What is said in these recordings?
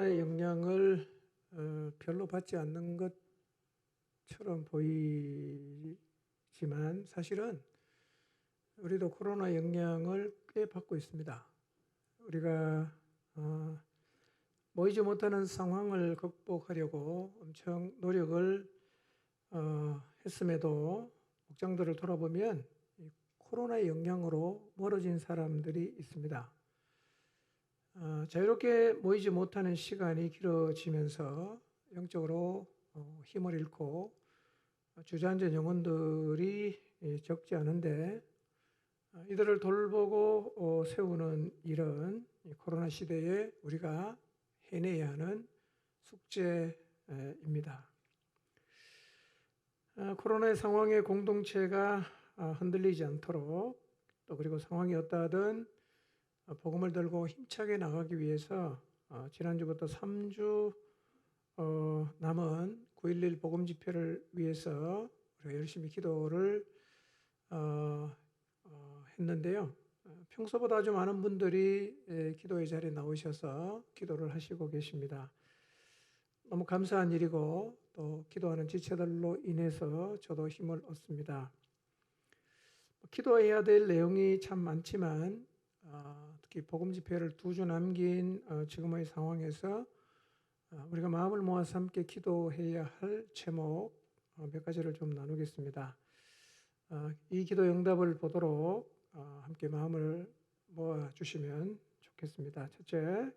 코로나의 영향을 별로 받지 않는 것처럼 보이지만 사실은 우리도 코로나 영향을 꽤 받고 있습니다. 우리가 모이지 못하는 상황을 극복하려고 엄청 노력을 했음에도 목장들을 돌아보면 이 코로나의 영향으로 멀어진 사람들이 있습니다. 자유롭게 모이지 못하는 시간이 길어지면서 영적으로 힘을 잃고 주저앉은 영혼들이 적지 않은데 이들을 돌보고 세우는 일은 코로나 시대에 우리가 해내야 하는 숙제입니다. 코로나의 상황에 공동체가 흔들리지 않도록 또 그리고 상황이 어떠하든 복음을 들고 힘차게 나가기 위해서 지난주부터 3주 남은 9.11 복음 집회를 위해서 우리가 열심히 기도를 했는데요. 평소보다 아주 많은 분들이 기도의 자리에 나오셔서 기도를 하시고 계십니다. 너무 감사한 일이고 또 기도하는 지체들로 인해서 저도 힘을 얻습니다. 기도해야 될 내용이 참 많지만 특히 복음 집회를 2주 남긴 지금의 상황에서 우리가 마음을 모아서 함께 기도해야 할 제목 몇 가지를 좀 나누겠습니다. 이 기도 응답을 보도록 함께 마음을 모아 주시면 좋겠습니다. 첫째,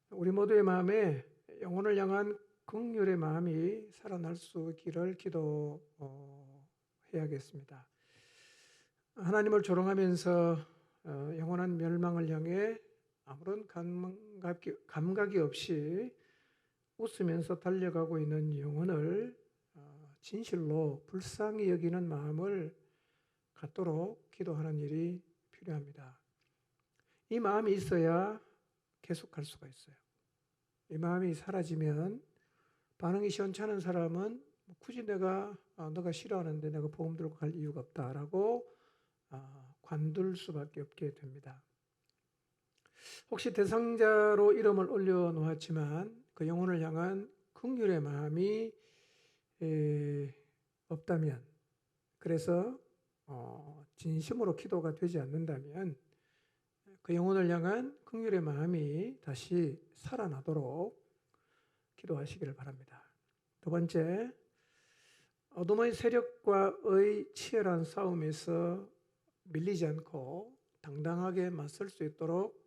우리 모두의 마음에 영혼을 향한 긍휼의 마음이 살아날 수 있기를 기도해야겠습니다. 하나님을 조롱하면서 영원한 멸망을 향해 아무런 감각이 없이 웃으면서 달려가고 있는 영혼을 진실로 불쌍히 여기는 마음을 갖도록 기도하는 일이 필요합니다. 이 마음이 있어야 계속할 수가 있어요. 이 마음이 사라지면 반응이 시원찮은 사람은 굳이 너가 싫어하는데 내가 복음 들고 갈 이유가 없다라고 관둘 수밖에 없게 됩니다. 혹시 대상자로 이름을 올려놓았지만 그 영혼을 향한 긍휼의 마음이 없다면, 그래서 진심으로 기도가 되지 않는다면 그 영혼을 향한 긍휼의 마음이 다시 살아나도록 기도하시기를 바랍니다. 두 번째, 어둠의 세력과의 치열한 싸움에서 밀리지 않고 당당하게 맞설 수 있도록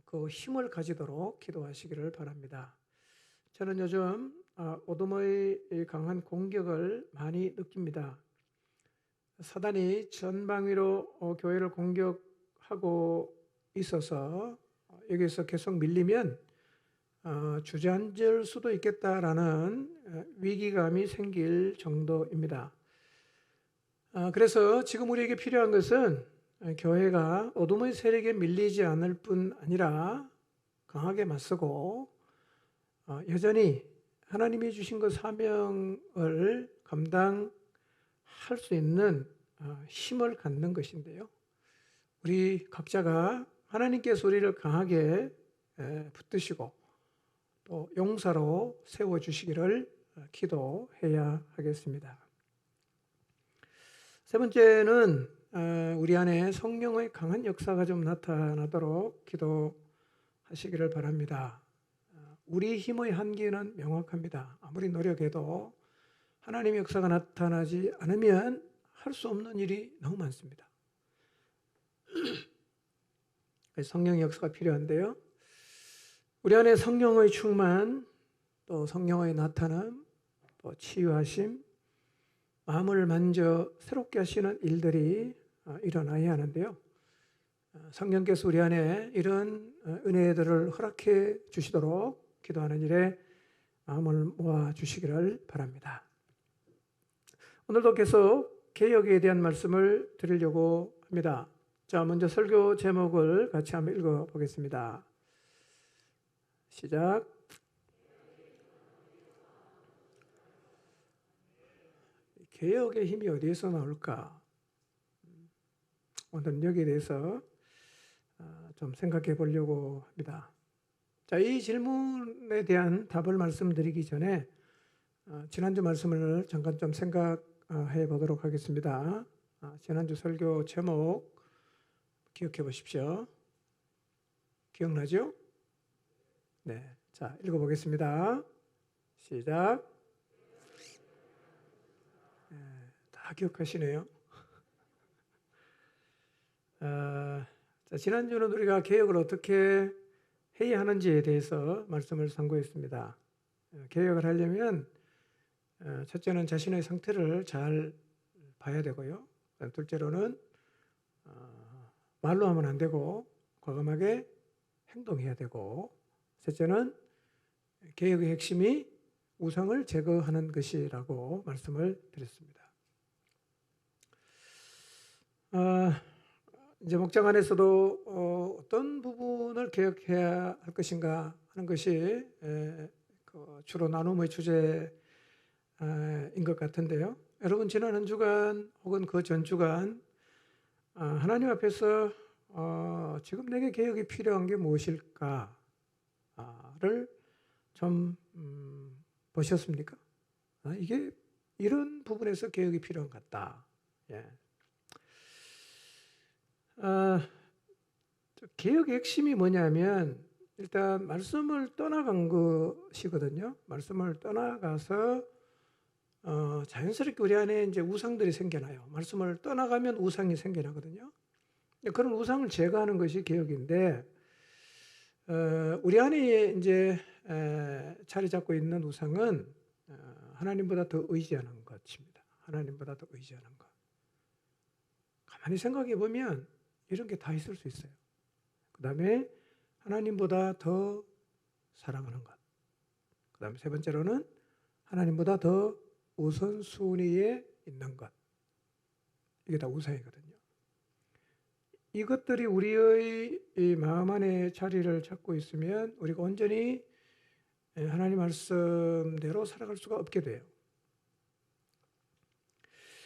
그 힘을 가지도록 기도하시기를 바랍니다. 저는 요즘 어둠의 강한 공격을 많이 느낍니다. 사단이 전방위로 교회를 공격하고 있어서 여기서 계속 밀리면 주저앉을 수도 있겠다라는 위기감이 생길 정도입니다. 그래서 지금 우리에게 필요한 것은 교회가 어둠의 세력에 밀리지 않을 뿐 아니라 강하게 맞서고 여전히 하나님이 주신 그 사명을 감당할 수 있는 힘을 갖는 것인데요. 우리 각자가 하나님께서 우리를 강하게 붙드시고 또 용사로 세워주시기를 기도해야 하겠습니다. 세 번째는 우리 안에 성령의 강한 역사가 좀 나타나도록 기도하시기를 바랍니다. 우리 힘의 한계는 명확합니다. 아무리 노력해도 하나님의 역사가 나타나지 않으면 할 수 없는 일이 너무 많습니다. 성령의 역사가 필요한데요. 우리 안에 성령의 충만, 또 성령의 나타남, 또 치유하심, 마음을 만져 새롭게 하시는 일들이 일어나야 하는데요. 성령께서 우리 안에 이런 은혜들을 허락해 주시도록 기도하는 일에 마음을 모아 주시기를 바랍니다. 오늘도 계속 개혁에 대한 말씀을 드리려고 합니다. 자, 먼저 설교 제목을 같이 한번 읽어보겠습니다. 시작. 개혁의 힘이 어디에서 나올까? 오늘은 여기에 대해서 좀 생각해 보려고 합니다. 자, 이 질문에 대한 답을 말씀드리기 전에 지난주 말씀을 잠깐 좀 생각해 보도록 하겠습니다. 지난주 설교 제목 기억해 보십시오. 기억나죠? 네, 자, 읽어보겠습니다. 시작. 다 기억하시네요. 자, 지난주는 우리가 개혁을 어떻게 해야 하는지에 대해서 말씀을 상고했습니다. 개혁을 하려면 첫째는 자신의 상태를 잘 봐야 되고요. 둘째로는 말로 하면 안 되고 과감하게 행동해야 되고, 셋째는 개혁의 핵심이 우상을 제거하는 것이라고 말씀을 드렸습니다. 이제 목장 안에서도 어떤 부분을 개혁해야 할 것인가 하는 것이 주로 나눔의 주제인 것 같은데요. 여러분, 지난 한 주간 혹은 그 전 주간 하나님 앞에서 지금 내게 개혁이 필요한 게 무엇일까를 좀 보셨습니까? 이게 이런 부분에서 개혁이 필요한 것 같다. 예. 개혁의 핵심이 뭐냐면 일단 말씀을 떠나간 것이거든요. 말씀을 떠나가서 자연스럽게 우리 안에 이제 우상들이 생겨나요. 말씀을 떠나가면 우상이 생겨나거든요. 그런 우상을 제거하는 것이 개혁인데, 우리 안에 이제 자리 잡고 있는 우상은 하나님보다 더 의지하는 것입니다. 하나님보다 더 의지하는 것. 가만히 생각해 보면 이런 게 다 있을 수 있어요. 그 다음에 하나님보다 더 사랑하는 것. 그 다음에 세 번째로는 하나님보다 더 우선순위에 있는 것. 이게 다 우상이거든요. 이것들이 우리의 이 마음 안에 자리를 잡고 있으면 우리가 온전히 하나님 말씀대로 살아갈 수가 없게 돼요.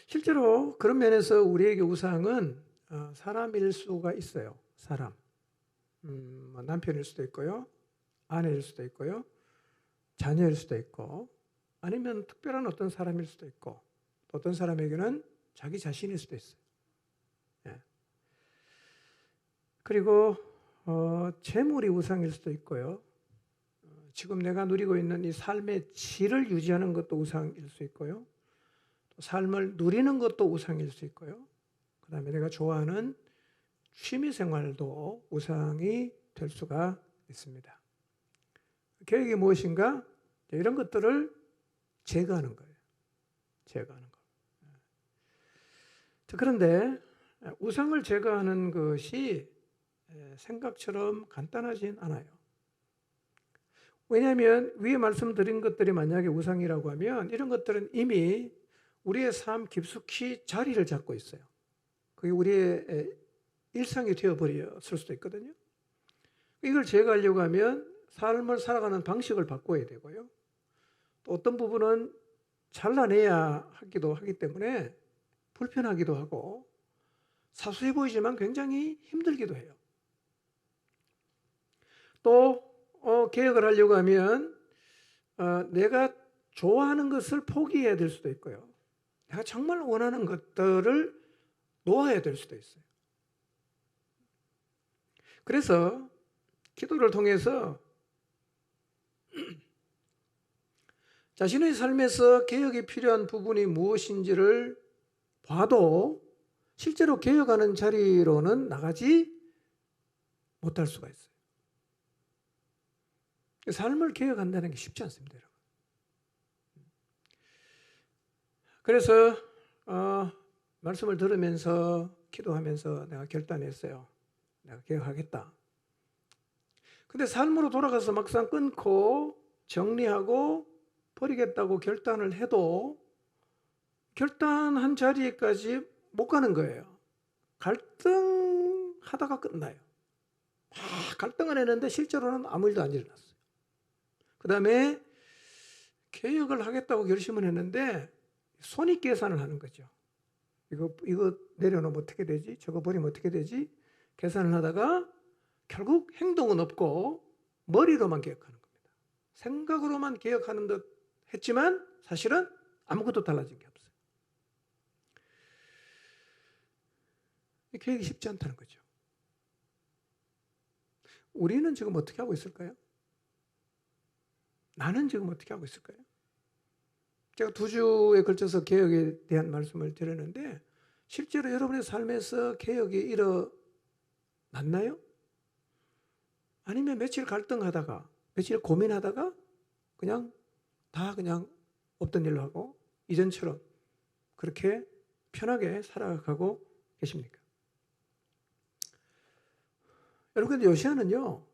실제로 그런 면에서 우리에게 우상은 사람일 수가 있어요. 사람. 남편일 수도 있고요. 아내일 수도 있고요. 자녀일 수도 있고, 아니면 특별한 어떤 사람일 수도 있고, 또 어떤 사람에게는 자기 자신일 수도 있어요. 예. 그리고 재물이 우상일 수도 있고요. 지금 내가 누리고 있는 이 삶의 질을 유지하는 것도 우상일 수 있고요. 또 삶을 누리는 것도 우상일 수 있고요. 그 다음에 내가 좋아하는 취미생활도 우상이 될 수가 있습니다. 개혁이 무엇인가? 이런 것들을 제거하는 거예요. 제거하는 거. 그런데 우상을 제거하는 것이 생각처럼 간단하진 않아요. 왜냐하면 위에 말씀드린 것들이 만약에 우상이라고 하면 이런 것들은 이미 우리의 삶 깊숙이 자리를 잡고 있어요. 그게 우리의 일상이 되어버렸을 수도 있거든요. 이걸 제거하려고 하면 삶을 살아가는 방식을 바꿔야 되고요. 또 어떤 부분은 잘라내야 하기도 하기 때문에 불편하기도 하고 사소해 보이지만 굉장히 힘들기도 해요. 또 개혁을 하려고 하면 내가 좋아하는 것을 포기해야 될 수도 있고요. 내가 정말 원하는 것들을 놓아야 될 수도 있어요. 그래서 기도를 통해서 자신의 삶에서 개혁이 필요한 부분이 무엇인지를 봐도 실제로 개혁하는 자리로는 나가지 못할 수가 있어요. 삶을 개혁한다는 게 쉽지 않습니다, 여러분. 그래서 말씀을 들으면서 기도하면서 내가 결단했어요. 내가 개혁하겠다. 근데 삶으로 돌아가서 막상 끊고 정리하고 버리겠다고 결단을 해도 결단한 자리까지 못 가는 거예요. 갈등하다가 끝나요. 갈등을 했는데 실제로는 아무 일도 안 일어났어요. 그 다음에 개혁을 하겠다고 결심을 했는데 손익계산을 하는 거죠. 이거 내려놓으면 어떻게 되지? 저거 버리면 어떻게 되지? 계산을 하다가 결국 행동은 없고 머리로만 개혁하는 겁니다. 생각으로만 개혁하는 듯 했지만 사실은 아무것도 달라진 게 없어요. 개혁이 쉽지 않다는 거죠. 우리는 지금 어떻게 하고 있을까요? 나는 지금 어떻게 하고 있을까요? 제가 2주에 걸쳐서 개혁에 대한 말씀을 드렸는데 실제로 여러분의 삶에서 개혁이 일어났나요? 아니면 며칠 갈등하다가 며칠 고민하다가 그냥 없던 일로 하고 이전처럼 그렇게 편하게 살아가고 계십니까? 여러분, 근데 요시야는요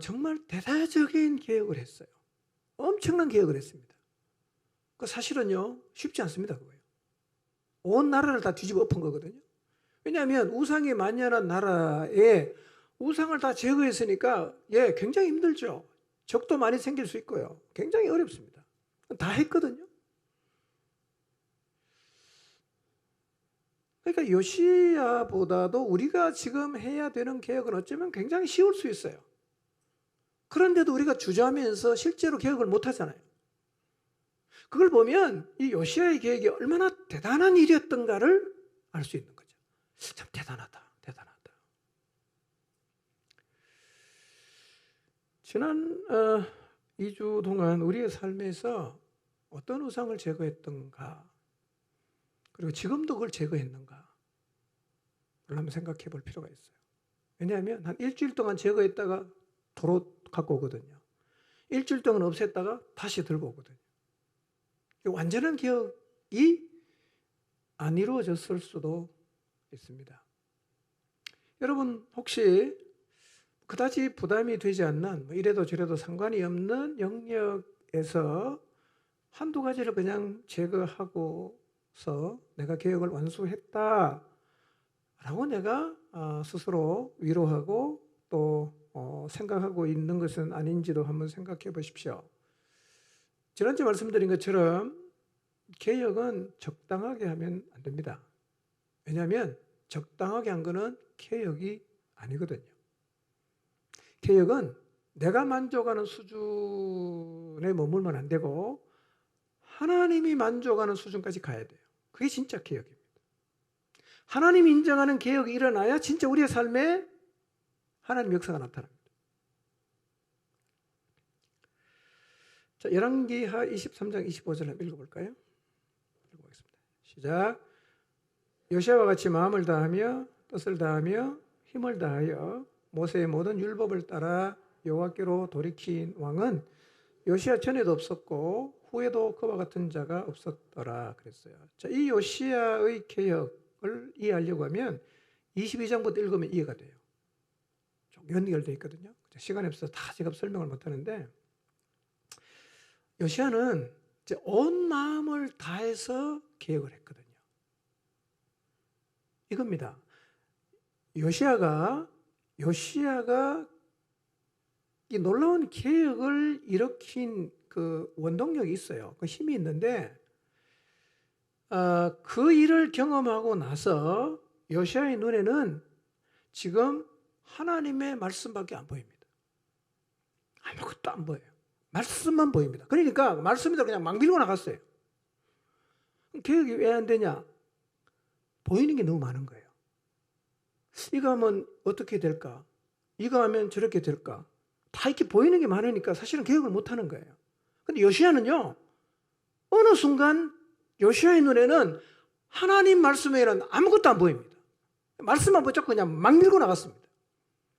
정말 대대적인 개혁을 했어요. 엄청난 개혁을 했습니다. 그 사실은요 쉽지 않습니다. 그거예요. 온 나라를 다 뒤집어 엎은 거거든요. 왜냐하면 우상이 만연한 나라에 우상을 다 제거했으니까 굉장히 힘들죠. 적도 많이 생길 수 있고요. 굉장히 어렵습니다. 다 했거든요. 그러니까 요시야보다도 우리가 지금 해야 되는 개혁은 어쩌면 굉장히 쉬울 수 있어요. 그런데도 우리가 주저하면서 실제로 개혁을 못 하잖아요. 그걸 보면 이 요시야의 개혁이 얼마나 대단한 일이었던가를 알 수 있는 거죠. 참 대단하다. 지난 2주 동안 우리의 삶에서 어떤 우상을 제거했던가, 그리고 지금도 그걸 제거했는가 한번 생각해 볼 필요가 있어요. 왜냐하면 한 일주일 동안 제거했다가 도로 갖고 오거든요. 일주일 동안 없앴다가 다시 들고 오거든요. 완전한 개혁이 안 이루어졌을 수도 있습니다. 여러분, 혹시 그다지 부담이 되지 않는, 이래도 저래도 상관이 없는 영역에서 한두 가지를 그냥 제거하고서 내가 개혁을 완수했다 라고 내가 스스로 위로하고 또 생각하고 있는 것은 아닌지도 한번 생각해 보십시오. 지난주에 말씀드린 것처럼 개혁은 적당하게 하면 안 됩니다. 왜냐하면 적당하게 한 거는 개혁이 아니거든요. 개혁은 내가 만족하는 수준에 머물면 안 되고 하나님이 만족하는 수준까지 가야 돼요. 그게 진짜 개혁입니다. 하나님이 인정하는 개혁이 일어나야 진짜 우리의 삶에 하나님 역사가 나타납니다. 자, 열왕기하 23장 25절 한번 읽어볼까요? 읽어보겠습니다. 시작. 요시야와 같이 마음을 다하며 뜻을 다하며 힘을 다하여 모세의 모든 율법을 따라 여호와께로 돌이킨 왕은 요시야 전에도 없었고 후에도 그와 같은 자가 없었더라 그랬어요. 자, 이 요시야의 개혁을 이해하려고 하면 22장부터 읽으면 이해가 돼요. 좀 연결되어 있거든요. 시간이 없어서 다 제가 설명을 못하는데 요시야는 이제 온 마음을 다해서 개혁을 했거든요. 이겁니다. 요시야가 이 놀라운 개혁을 일으킨 그 원동력이 있어요. 그 힘이 있는데 그 일을 경험하고 나서 요시야의 눈에는 지금 하나님의 말씀밖에 안 보입니다. 아무것도 안 보여요. 말씀만 보입니다. 그러니까 말씀대로 그냥 막 밀고 나갔어요. 개혁이 왜 안 되냐? 보이는 게 너무 많은 거예요. 이거 하면 어떻게 될까? 이거 하면 저렇게 될까? 다 이렇게 보이는 게 많으니까 사실은 개혁을 못 하는 거예요. 근데 요시야는요, 어느 순간 요시야의 눈에는 하나님 말씀 외에는 아무것도 안 보입니다. 말씀만 붙잡고 그냥 막 밀고 나갔습니다.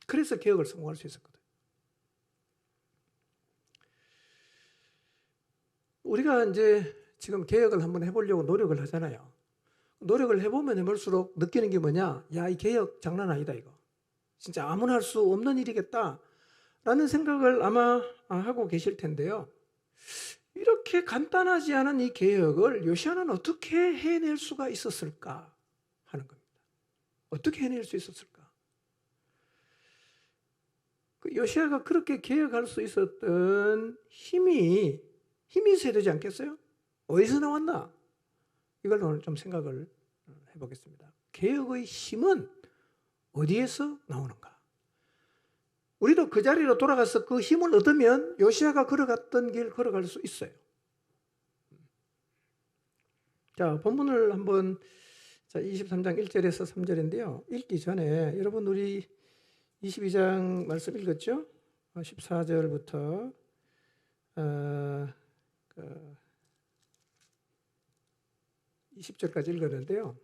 그래서 개혁을 성공할 수 있었거든요. 우리가 이제 지금 개혁을 한번 해보려고 노력을 하잖아요. 노력을 해보면 해볼수록 느끼는 게 뭐냐? 야, 이 개혁 장난 아니다, 이거. 진짜 아무나 할 수 없는 일이겠다 라는 생각을 아마 하고 계실 텐데요. 이렇게 간단하지 않은 이 개혁을 요시야는 어떻게 해낼 수가 있었을까 하는 겁니다. 어떻게 해낼 수 있었을까? 그 요시야가 그렇게 개혁할 수 있었던 힘이 있어야 되지 않겠어요? 어디서 나왔나? 이걸 오늘 좀 생각을 해보겠습니다. 개혁의 힘은 어디에서 나오는가? 우리도 그 자리로 돌아가서 그 힘을 얻으면 요시야가 걸어갔던 길 걸어갈 수 있어요. 자, 본문을 한번 23장 1절에서 3절인데요. 읽기 전에 여러분 우리 22장 말씀 읽었죠? 14절부터 20절까지 읽었는데요.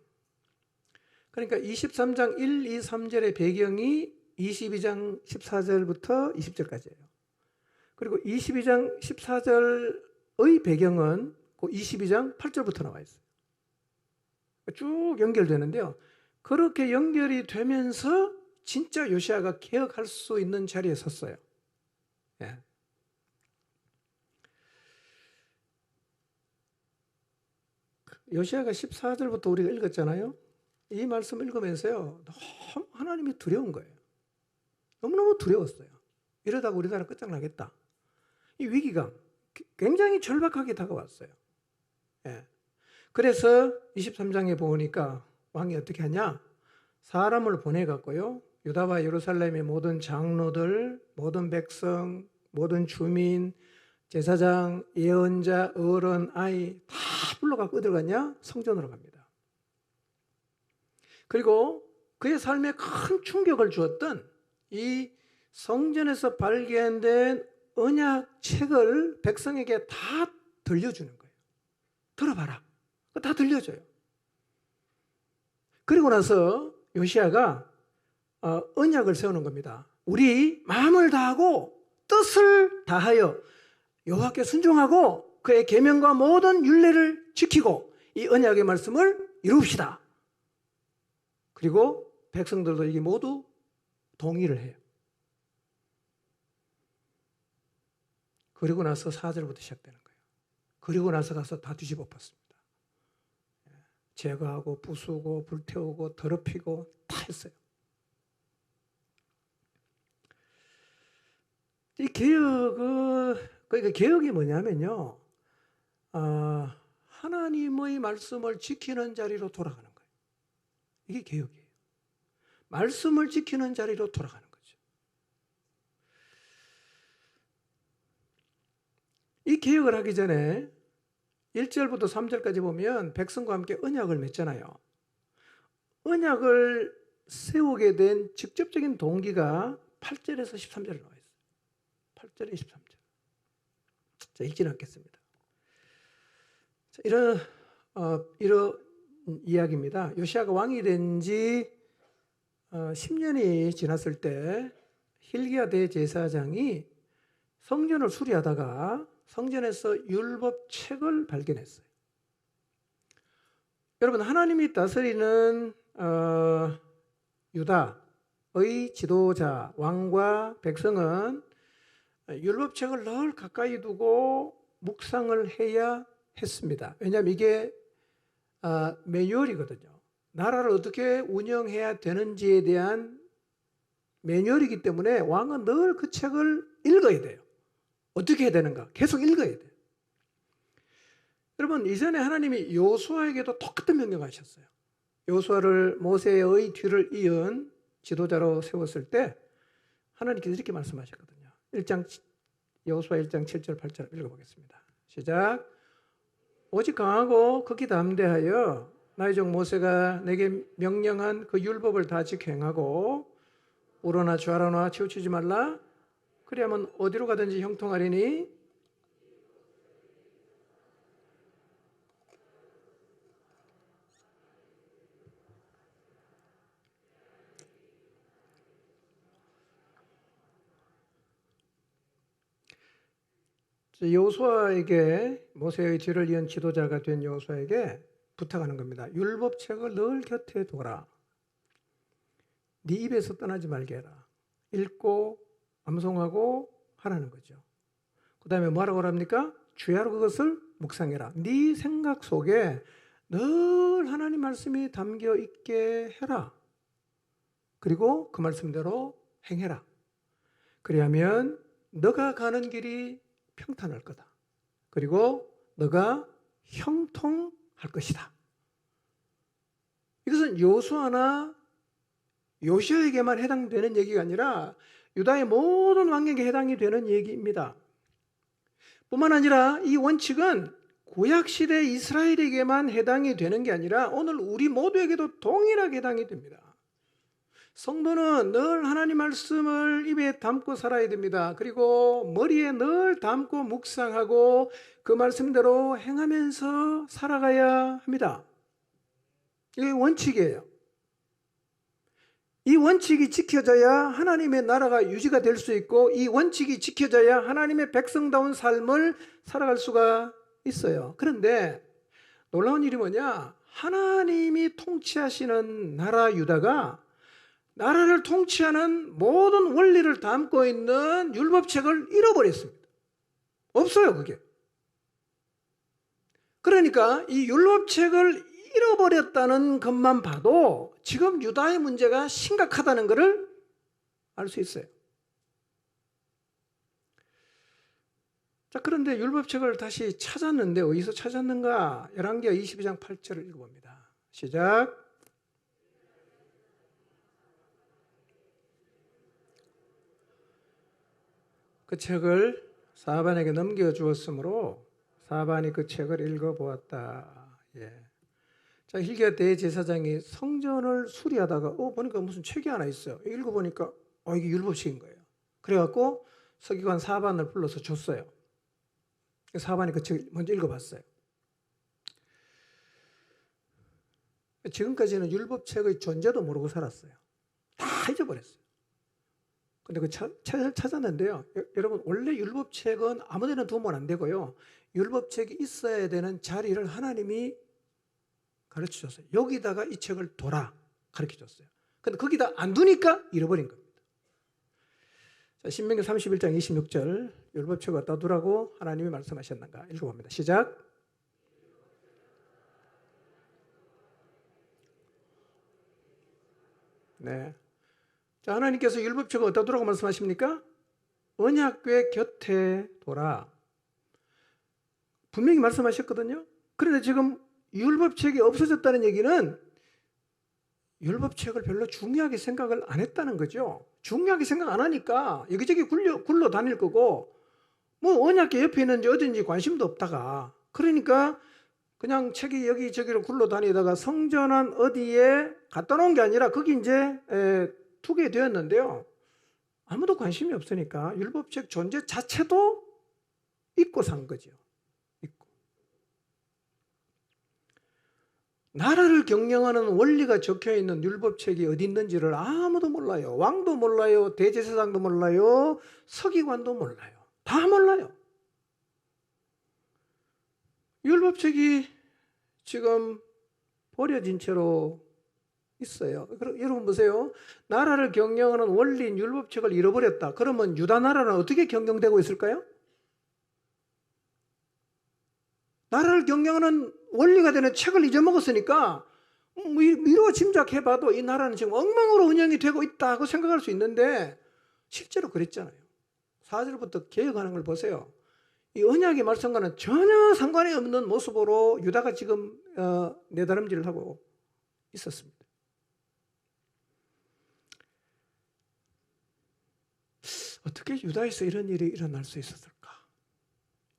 그러니까 23장 1, 2, 3절의 배경이 22장 14절부터 20절까지예요. 그리고 22장 14절의 배경은 그 22장 8절부터 나와 있어요. 쭉 연결되는데요. 그렇게 연결이 되면서 진짜 요시야가 개혁할 수 있는 자리에 섰어요. 예. 요시야가 14절부터 우리가 읽었잖아요. 이 말씀 읽으면서요, 너무 하나님이 두려운 거예요. 너무너무 두려웠어요. 이러다가 우리나라 끝장나겠다. 이 위기감 굉장히 절박하게 다가왔어요. 예. 그래서 23장에 보니까 왕이 어떻게 하냐? 사람을 보내갖고요, 유다와 예루살렘의 모든 장로들, 모든 백성, 모든 주민, 제사장, 예언자, 어른, 아이 다 불러갖고 어디로 갔냐? 성전으로 갑니다. 그리고 그의 삶에 큰 충격을 주었던 이 성전에서 발견된 언약책을 백성에게 다 들려주는 거예요. 들어봐라. 다 들려줘요. 그리고 나서 요시야가 언약을 세우는 겁니다. 우리 마음을 다하고 뜻을 다하여 여호와께 순종하고 그의 계명과 모든 율례를 지키고 이 언약의 말씀을 이룹시다. 그리고 백성들도 이게 모두 동의를 해요. 그리고 나서 4절부터 시작되는 거예요. 그리고 나서 가서 다 뒤집어 엎었습니다. 제거하고 부수고 불태우고 더럽히고 다 했어요. 이 그러니까 개혁이 뭐냐면요, 하나님의 말씀을 지키는 자리로 돌아가는 거예요. 이게 개혁이에요. 말씀을 지키는 자리로 돌아가는 거죠. 이 개혁을 하기 전에 1절부터 3절까지 보면 백성과 함께 언약을 맺잖아요. 언약을 세우게 된 직접적인 동기가 8절에서 13절에 나와 있어요. 8절에 13절. 자, 읽지는 않겠습니다. 자, 이런 이야기입니다. 요시야가 왕이 된 지 10년이 지났을 때 hil기야 대제사장이 성전을 수리하다가 성전에서 율법책을 발견했어요. 여러분, 하나님이 다스리는 유다의 지도자, 왕과 백성은 율법책을 늘 가까이 두고 묵상을 해야 했습니다. 왜냐하면 이게 매뉴얼이거든요. 나라를 어떻게 운영해야 되는지에 대한 매뉴얼이기 때문에 왕은 늘 그 책을 읽어야 돼요. 어떻게 해야 되는가? 계속 읽어야 돼요. 여러분, 이전에 하나님이 여호수아에게도 똑같은 명령을 하셨어요. 여호수아를 모세의 뒤를 이은 지도자로 세웠을 때 하나님께서 이렇게 말씀하셨거든요. 여호수아 1장 7절 8절 읽어보겠습니다. 시작. 오직 강하고 극히 담대하여 나의 종 모세가 내게 명령한 그 율법을 다 지켜 행하고 우러나 좌로나 치우치지 말라. 그리하면 어디로 가든지 형통하리니. 여호수아에게, 모세의 뒤를 이은 지도자가 된 여호수아에게 부탁하는 겁니다. 율법책을 늘 곁에 둬라. 네 입에서 떠나지 말게 해라. 읽고 암송하고 하라는 거죠. 그 다음에 뭐라고 합니까? 주야로 그것을 묵상해라. 네 생각 속에 늘 하나님 말씀이 담겨 있게 해라. 그리고 그 말씀대로 행해라. 그리하면 너가 가는 길이 평탄할 거다. 그리고 너가 형통할 것이다. 이것은 여호수아나 요시야에게만 해당되는 얘기가 아니라 유다의 모든 왕에게 해당이 되는 얘기입니다. 뿐만 아니라 이 원칙은 구약시대 이스라엘에게만 해당이 되는 게 아니라 오늘 우리 모두에게도 동일하게 해당이 됩니다. 성도는 늘 하나님 말씀을 입에 담고 살아야 됩니다. 그리고 머리에 늘 담고 묵상하고 그 말씀대로 행하면서 살아가야 합니다. 이게 원칙이에요. 이 원칙이 지켜져야 하나님의 나라가 유지가 될 수 있고, 이 원칙이 지켜져야 하나님의 백성다운 삶을 살아갈 수가 있어요. 그런데 놀라운 일이 뭐냐? 하나님이 통치하시는 나라 유다가 나라를 통치하는 모든 원리를 담고 있는 율법책을 잃어버렸습니다. 없어요, 그게. 그러니까 이 율법책을 잃어버렸다는 것만 봐도 지금 유다의 문제가 심각하다는 것을 알 수 있어요. 자, 그런데 율법책을 다시 찾았는데 어디서 찾았는가? 열왕기하 22장 8절을 읽어봅니다. 시작. 그 책을 사반에게 넘겨주었으므로 사반이 그 책을 읽어보았다. 예. 자, hilkia 대제사장이 성전을 수리하다가 보니까 무슨 책이 하나 있어요. 읽어보니까 이게 율법책인 거예요. 그래갖고 서기관 사반을 불러서 줬어요. 사반이 그 책을 먼저 읽어봤어요. 지금까지는 율법책의 존재도 모르고 살았어요. 다 잊어버렸어요. 근데 그 책을 찾았는데요. 여러분, 원래 율법책은 아무 데나 두면 안 되고요. 율법책이 있어야 되는 자리를 하나님이 가르쳐 줬어요. 여기다가 이 책을 둬라 가르쳐 줬어요. 근데 거기다 안 두니까 잃어버린 겁니다. 자, 신명기 31장 26절, 율법책을 어디다 두라고 하나님이 말씀하셨는가 읽어봅니다. 시작. 네. 자, 하나님께서 율법책을 어디다 두라고 말씀하십니까? 언약궤 곁에 둬라. 분명히 말씀하셨거든요. 그런데 지금 율법책이 없어졌다는 얘기는 율법책을 별로 중요하게 생각을 안 했다는 거죠. 중요하게 생각 안 하니까 여기저기 굴러 다닐 거고, 뭐 언약궤 옆에 있는지 어딘지 관심도 없다가, 그러니까 그냥 책이 여기저기로 굴러 다니다가 성전안 어디에 갖다 놓은 게 아니라 거기 이제 두게 되었는데요. 아무도 관심이 없으니까 율법책 존재 자체도 잊고 산 거죠. 잊고. 나라를 경영하는 원리가 적혀있는 율법책이 어디 있는지를 아무도 몰라요. 왕도 몰라요. 대제사장도 몰라요. 서기관도 몰라요. 다 몰라요. 율법책이 지금 버려진 채로 있어요. 여러분 보세요. 나라를 경영하는 원리인 율법책을 잃어버렸다. 그러면 유다 나라는 어떻게 경영되고 있을까요? 나라를 경영하는 원리가 되는 책을 잊어먹었으니까 미루어 짐작해봐도 이 나라는 지금 엉망으로 운영이 되고 있다고 생각할 수 있는데 실제로 그랬잖아요. 4절부터 개혁하는 걸 보세요. 이 언약의 말씀과는 전혀 상관이 없는 모습으로 유다가 지금 내다름질을 하고 있었습니다. 어떻게 유다에서 이런 일이 일어날 수 있었을까?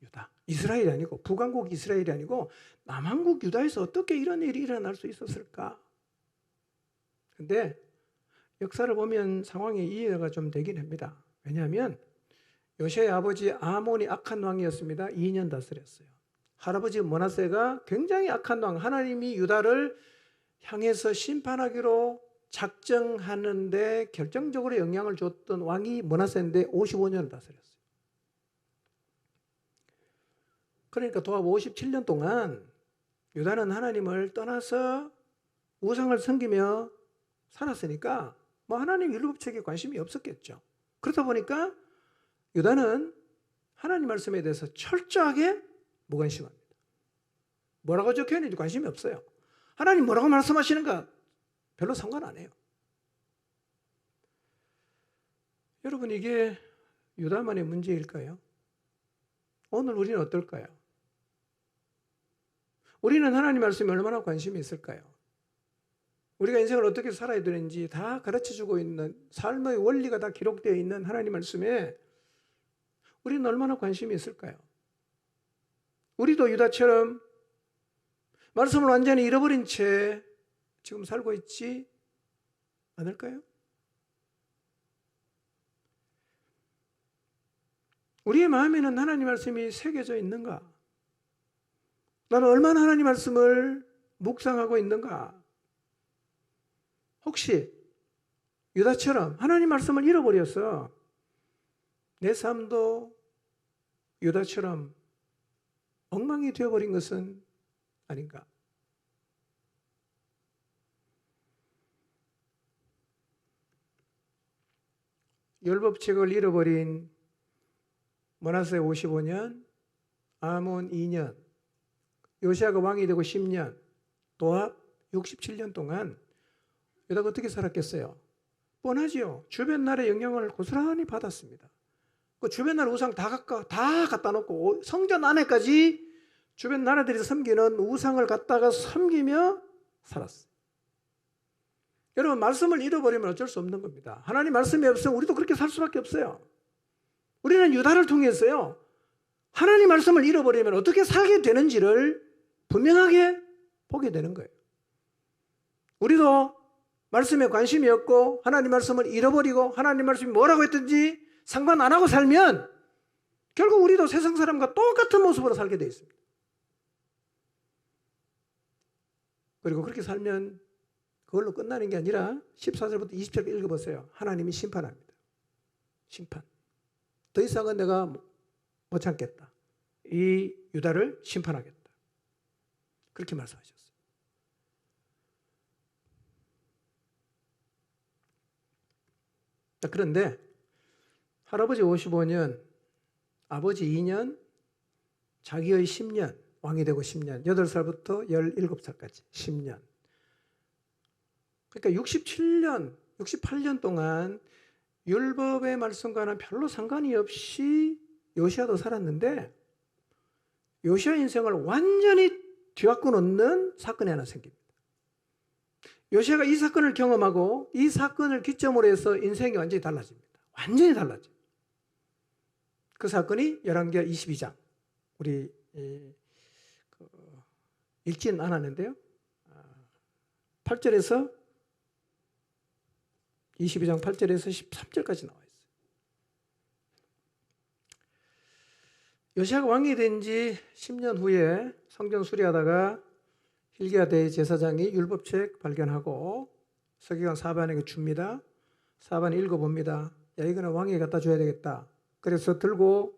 유다, 이스라엘이 아니고, 북왕국 이스라엘이 아니고 남왕국 유다에서 어떻게 이런 일이 일어날 수 있었을까? 근데 역사를 보면 상황이 이해가 좀 되긴 합니다. 왜냐하면 요시아의 아버지 아몬이 악한 왕이었습니다. 2년 다스렸어요. 할아버지 므낫세가 굉장히 악한 왕, 하나님이 유다를 향해서 심판하기로 작정하는데 결정적으로 영향을 줬던 왕이 므낫세인데 55년을 다스렸어요. 그러니까 도합 57년 동안 유다는 하나님을 떠나서 우상을 섬기며 살았으니까 뭐 하나님 율법책에 관심이 없었겠죠. 그러다 보니까 유다는 하나님 말씀에 대해서 철저하게 무관심합니다. 뭐라고 적혀있는지 관심이 없어요. 하나님 뭐라고 말씀하시는가 별로 상관 안 해요. 여러분, 이게 유다만의 문제일까요? 오늘 우리는 어떨까요? 우리는 하나님 말씀에 얼마나 관심이 있을까요? 우리가 인생을 어떻게 살아야 되는지 다 가르쳐주고 있는 삶의 원리가 다 기록되어 있는 하나님 말씀에 우리는 얼마나 관심이 있을까요? 우리도 유다처럼 말씀을 완전히 잃어버린 채 지금 살고 있지 않을까요? 우리의 마음에는 하나님 말씀이 새겨져 있는가? 나는 얼마나 하나님 말씀을 묵상하고 있는가? 혹시 유다처럼 하나님 말씀을 잃어버려서 내 삶도 유다처럼 엉망이 되어버린 것은 아닌가? 율법책을 잃어버린 므낫세 55년, 아몬 2년, 요시아가 왕이 되고 10년, 도합 67년 동안 유다가 어떻게 살았겠어요? 뻔하지요. 주변 나라의 영향을 고스란히 받았습니다. 그 주변 나라 우상 다 갖다 놓고 성전 안에까지 주변 나라들이 섬기는 우상을 갖다가 섬기며 살았어요. 여러분, 말씀을 잃어버리면 어쩔 수 없는 겁니다. 하나님 말씀이 없으면 우리도 그렇게 살 수밖에 없어요. 우리는 유다를 통해서요, 하나님 말씀을 잃어버리면 어떻게 살게 되는지를 분명하게 보게 되는 거예요. 우리도 말씀에 관심이 없고 하나님 말씀을 잃어버리고 하나님 말씀이 뭐라고 했든지 상관 안 하고 살면 결국 우리도 세상 사람과 똑같은 모습으로 살게 되어 있습니다. 그리고 그렇게 살면 그걸로 끝나는 게 아니라 14절부터 20절 읽어보세요. 하나님이 심판합니다. 심판. 더 이상은 내가 못 참겠다. 이 유다를 심판하겠다. 그렇게 말씀하셨어요. 그런데 할아버지 55년, 아버지 2년, 자기의 10년, 왕이 되고 10년, 8살부터 17살까지 10년. 그러니까 67년, 68년 동안 율법의 말씀과는 별로 상관이 없이 요시아도 살았는데 요시아 인생을 완전히 뒤바꿔 놓는 사건이 하나 생깁니다. 요시아가 이 사건을 경험하고 이 사건을 기점으로 해서 인생이 완전히 달라집니다. 완전히 달라져요. 그 사건이 열왕기하 22장. 우리 읽지는 않았는데요. 8절에서 22장 8절에서 13절까지 나와 있어요. 요시아가 왕이 된 지 10년 후에 성전 수리하다가 hil기야 대제사장이 율법책 발견하고 서기관 사반에게 줍니다. 사반이 읽어봅니다. 야, 이거는 왕에게 갖다 줘야 되겠다. 그래서 들고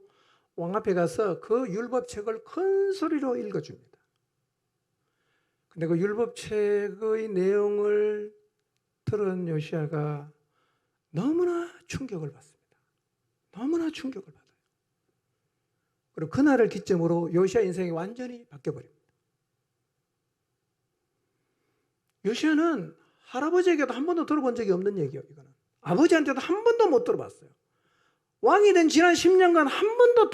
왕 앞에 가서 그 율법책을 큰 소리로 읽어줍니다. 근데 그 율법책의 내용을 들은 요시아가 너무나 충격을 받습니다. 너무나 충격을 받아요. 그리고 그날을 기점으로 요시아 인생이 완전히 바뀌어버립니다. 요시아는 할아버지에게도 한 번도 들어본 적이 없는 얘기예요. 이거는 아버지한테도 한 번도 못 들어봤어요. 왕이 된 지난 10년간 한 번도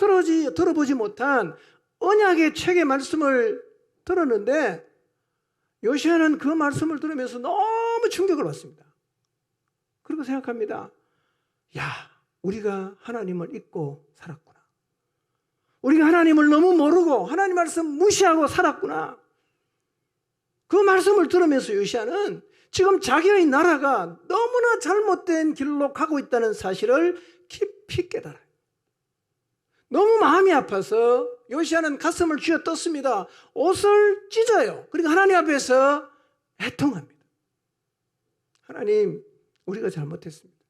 들어보지 못한 언약의 책의 말씀을 들었는데 요시아는 그 말씀을 들으면서 너무 충격을 받습니다. 그리고 생각합니다. 야, 우리가 하나님을 잊고 살았구나. 우리가 하나님을 너무 모르고 하나님 말씀 무시하고 살았구나. 그 말씀을 들으면서 요시아는 지금 자기의 나라가 너무나 잘못된 길로 가고 있다는 사실을 깊이 깨달아요. 너무 마음이 아파서 요시아는 가슴을 쥐어 떴습니다. 옷을 찢어요. 그리고 하나님 앞에서 애통합니다. 하나님, 우리가 잘못했습니다.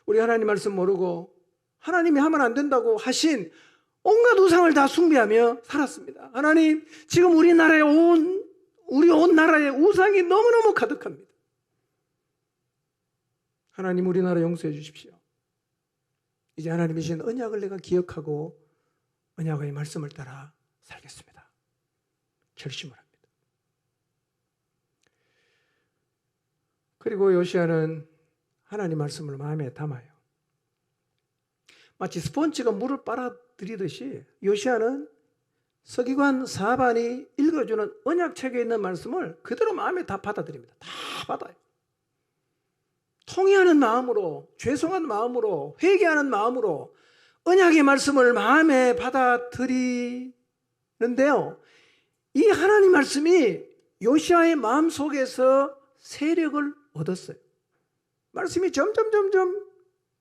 우리 하나님 말씀 모르고 하나님이 하면 안 된다고 하신 온갖 우상을 다 숭배하며 살았습니다. 하나님, 지금 우리나라에 우리 온 나라에 우상이 너무너무 가득합니다. 하나님, 우리나라 용서해 주십시오. 이제 하나님이 주신 언약을 내가 기억하고 언약의 말씀을 따라 살겠습니다. 결심을 합니다. 그리고 요시아는 하나님 말씀을 마음에 담아요. 마치 스펀지가 물을 빨아들이듯이 요시아는 서기관 사반이 읽어주는 언약책에 있는 말씀을 그대로 마음에 다 받아들입니다. 다 받아요. 통회하는 마음으로, 죄송한 마음으로, 회개하는 마음으로 언약의 말씀을 마음에 받아들이는데요. 이 하나님 말씀이 요시아의 마음속에서 세력을 얻었어요. 말씀이 점점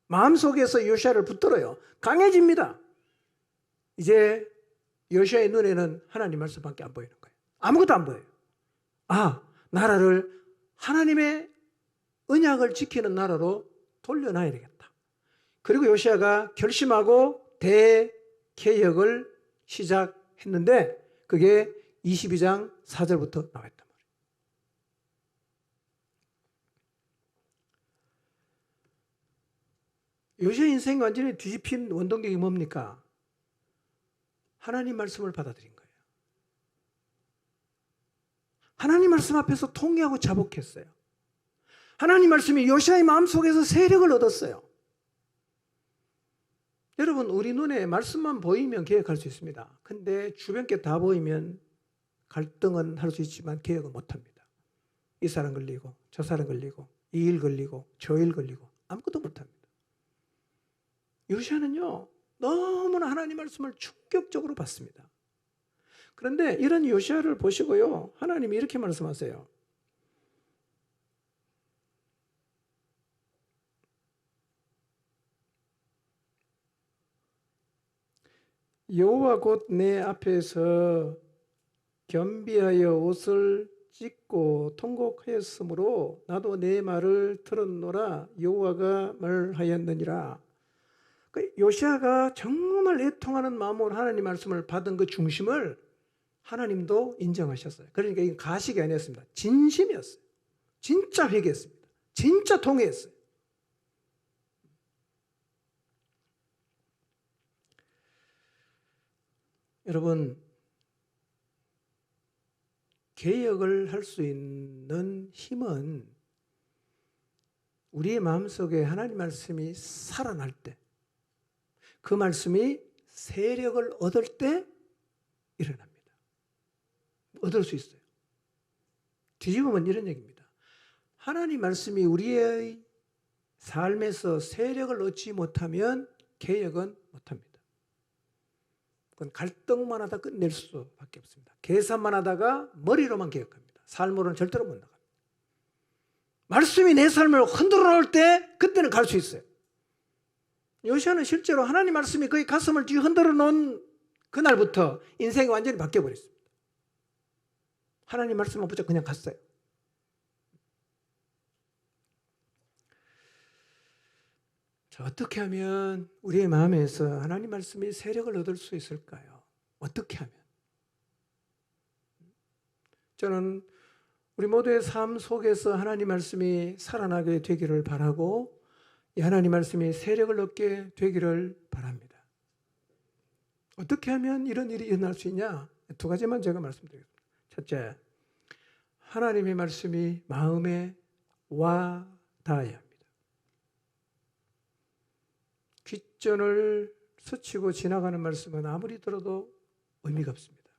마음속에서 요시아를 붙들어요. 강해집니다. 이제 요시아의 눈에는 하나님 말씀밖에 안 보이는 거예요. 아무것도 안 보여요. 아, 나라를 하나님의 언약을 지키는 나라로 돌려놔야 되겠다. 그리고 요시아가 결심하고 대개혁을 시작했는데 그게 22장 4절부터 나와있단 말이에요. 요시아 인생 완전히 뒤집힌 원동력이 뭡니까? 하나님 말씀을 받아들인 거예요. 하나님 말씀 앞에서 통회하고 자복했어요. 하나님 말씀이 요시아의 마음속에서 세력을 얻었어요. 여러분, 우리 눈에 말씀만 보이면 개혁할 수 있습니다. 근데 주변 게 다 보이면 갈등은 할 수 있지만 개혁은 못합니다. 이 사람 걸리고 저 사람 걸리고 이 일 걸리고 저 일 걸리고 아무것도 못합니다. 요시아는요, 너무나 하나님 말씀을 충격적으로 받습니다. 그런데 이런 요시아를 보시고요, 하나님이 이렇게 말씀하세요. 여호와 곧 내 앞에서 겸비하여 옷을 찢고 통곡하였으므로 나도 내 말을 들었노라. 여호와가 말하였느니라. 요시아가 정말 애통하는 마음으로 하나님 말씀을 받은 그 중심을 하나님도 인정하셨어요. 그러니까 이게 가식이 아니었습니다. 진심이었어요. 진짜 회개했습니다. 진짜 통회했어요. 여러분, 개혁을 할 수 있는 힘은 우리의 마음속에 하나님 말씀이 살아날 때, 그 말씀이 세력을 얻을 때 일어납니다. 얻을 수 있어요. 뒤집으면 이런 얘기입니다. 하나님 말씀이 우리의 삶에서 세력을 얻지 못하면 개혁은 못합니다. 그건 갈등만 하다 끝낼 수밖에 없습니다. 계산만 하다가 머리로만 개혁합니다. 삶으로는 절대로 못 나갑니다. 말씀이 내 삶을 흔들어 놓을 때 그때는 갈 수 있어요. 요시아는 실제로 하나님 말씀이 그의 가슴을 뒤 흔들어 놓은 그날부터 인생이 완전히 바뀌어버렸습니다. 하나님 말씀만 붙잡고 그냥 갔어요. 자, 어떻게 하면 우리의 마음에서 하나님 말씀이 세력을 얻을 수 있을까요? 어떻게 하면? 저는 우리 모두의 삶 속에서 하나님 말씀이 살아나게 되기를 바라고 이 하나님 말씀이 세력을 얻게 되기를 바랍니다. 어떻게 하면 이런 일이 일어날 수 있냐? 두 가지만 제가 말씀드리겠습니다. 첫째, 하나님의 말씀이 마음에 와 닿아야 합니다. 귓전을 스치고 지나가는 말씀은 아무리 들어도 의미가 없습니다.